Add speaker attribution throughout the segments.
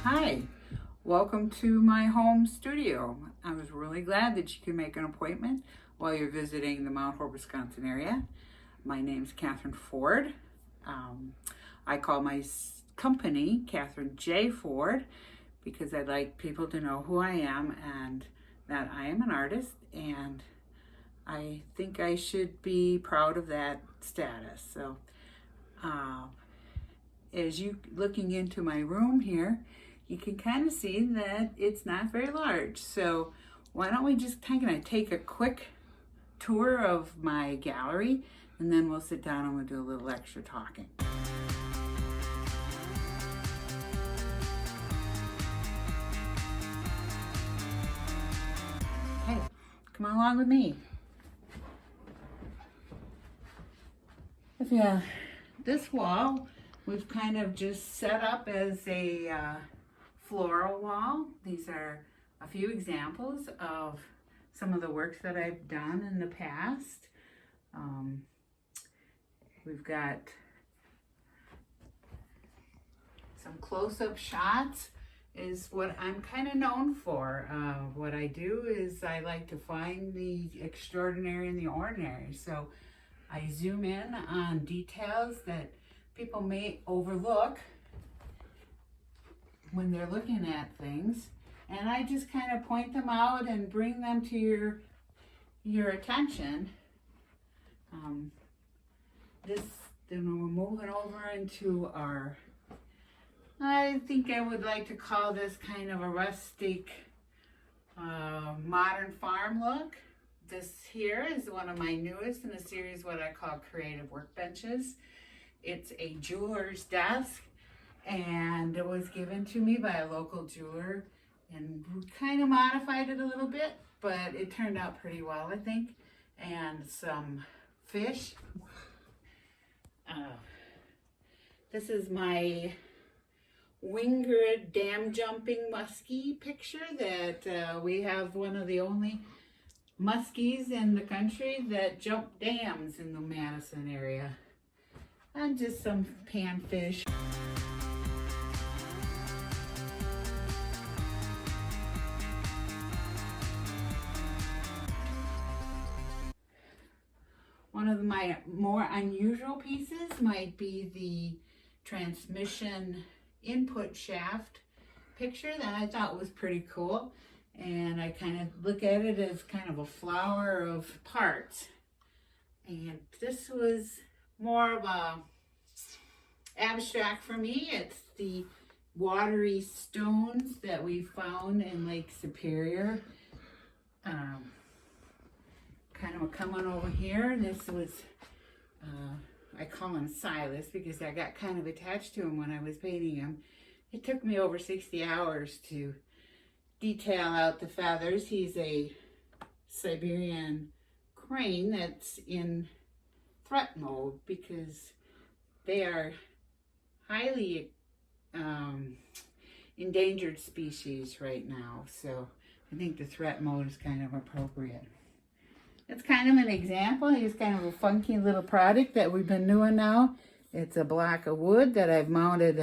Speaker 1: Hi, welcome to my home studio. I was really glad that you can make an appointment while you're visiting the Mount Hope, Wisconsin area. My name's Katherine Ford. I call my company Katherine J. Ford because I'd like people to know who I am and that I am an artist, and I think I should be proud of that status. So as you looking into my room here, you can kind of see that it's not very large. So why don't we just kind of take a quick tour of my gallery, and then we'll sit down and we'll do a little extra talking. Okay, come along with me. Yeah, this wall we've kind of just set up as a floral wall. These are a few examples of some of the works that I've done in the past. We've got some close-up shots is what I'm kind of known for. What I do is I like to find the extraordinary in the ordinary. So I zoom in on details that people may overlook when they're looking at things, and I just kind of point them out and bring them to your attention. Then we're moving over into our, I think I would like to call this kind of a rustic modern farm look. This here is one of my newest in a series, what I call creative workbenches. It's a jeweler's desk, and it was given to me by a local jeweler, and we kind of modified it a little bit, but it turned out pretty well, I think. And some fish. This is my Winged dam jumping muskie picture that we have one of the only muskies in the country that jump dams in the Madison area. And just some panfish. One of my more unusual pieces might be the transmission input shaft picture that I thought was pretty cool. And I kind of look at it as kind of a flower of parts. And this was more of a abstract for me. It's the watery stones that we found in Lake Superior. Kind of coming over here. This was, I call him Silas because I got kind of attached to him when I was painting him. It took me over 60 hours to detail out the feathers. He's a Siberian crane that's in threat mode because they are highly endangered species right now. So I think the threat mode is kind of appropriate. It's kind of an example. He's kind of a funky little product that we've been doing now. It's a block of wood that I've mounted.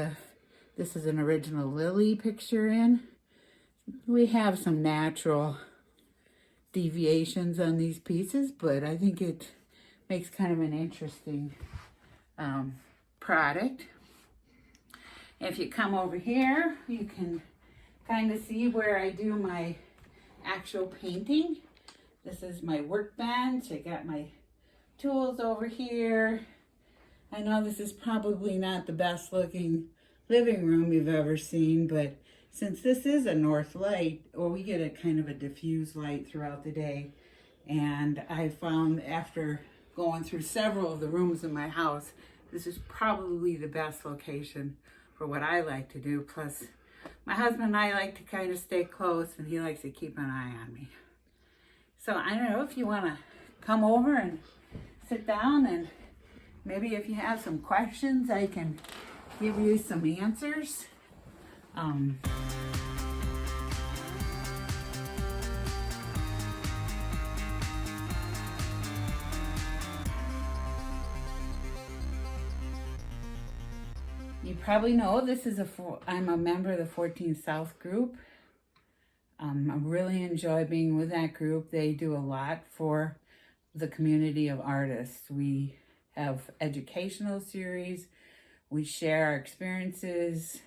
Speaker 1: This is an original lily picture in. We have some natural deviations on these pieces, but I think it makes kind of an interesting product. If you come over here, you can kind of see where I do my actual painting. This is my workbench. I got my tools over here. I know this is probably not the best looking living room you've ever seen, but since this is a north light, or we get a kind of a diffuse light throughout the day, and I found after going through several of the rooms in my house, this is probably the best location for what I like to do. Plus, my husband and I like to kind of stay close, and he likes to keep an eye on me. So I don't know if you want to come over and sit down, and maybe if you have some questions, I can give you some answers. You probably know this is I'm a member of the 14th South group. I really enjoy being with that group. They do a lot for the community of artists. We have educational series. We share our experiences.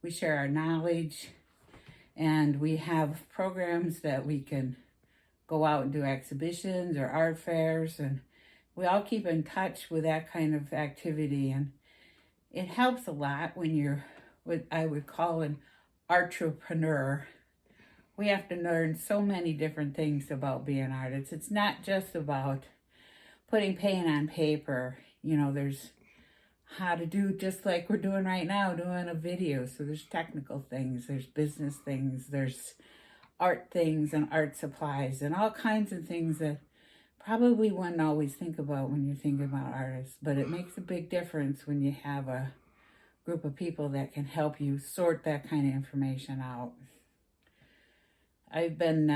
Speaker 1: We share our knowledge. And we have programs that we can go out and do exhibitions or art fairs. And we all keep in touch with that kind of activity. And it helps a lot when you're what I would call an entrepreneur. We have to learn so many different things about being artists. It's not just about putting paint on paper. You know, there's how to do, just like we're doing right now, doing a video. So there's technical things, there's business things, there's art things and art supplies and all kinds of things that probably wouldn't always think about when you're thinking about artists. But it makes a big difference when you have a group of people that can help you sort that kind of information out. I've been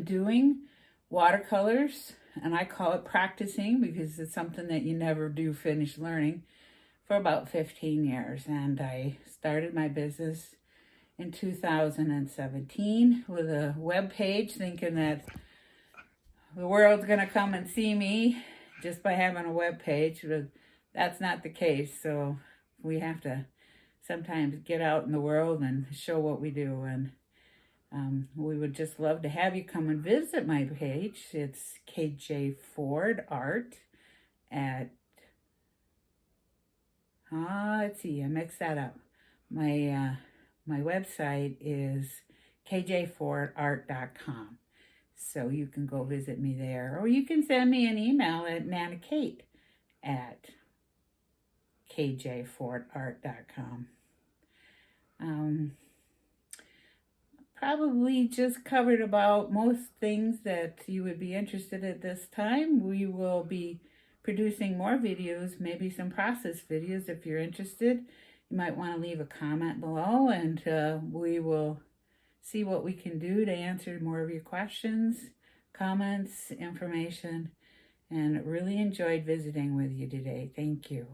Speaker 1: doing watercolors, and I call it practicing because it's something that you never do finish learning, for about 15 years. And I started my business in 2017 with a web page, thinking that the world's gonna come and see me just by having a web page, but that's not the case. So we have to sometimes get out in the world and show what we do. And we would just love to have you come and visit my page. It's KJ Ford Art at, let's see, I mixed that up. My website is kjfordart.com. So you can go visit me there, or you can send me an email at nanakate@kjfordart.com. Probably just covered about most things that you would be interested at this time. We will be producing more videos, maybe some process videos if you're interested. You might want to leave a comment below, and we will see what we can do to answer more of your questions, comments, information, and really enjoyed visiting with you today. Thank you.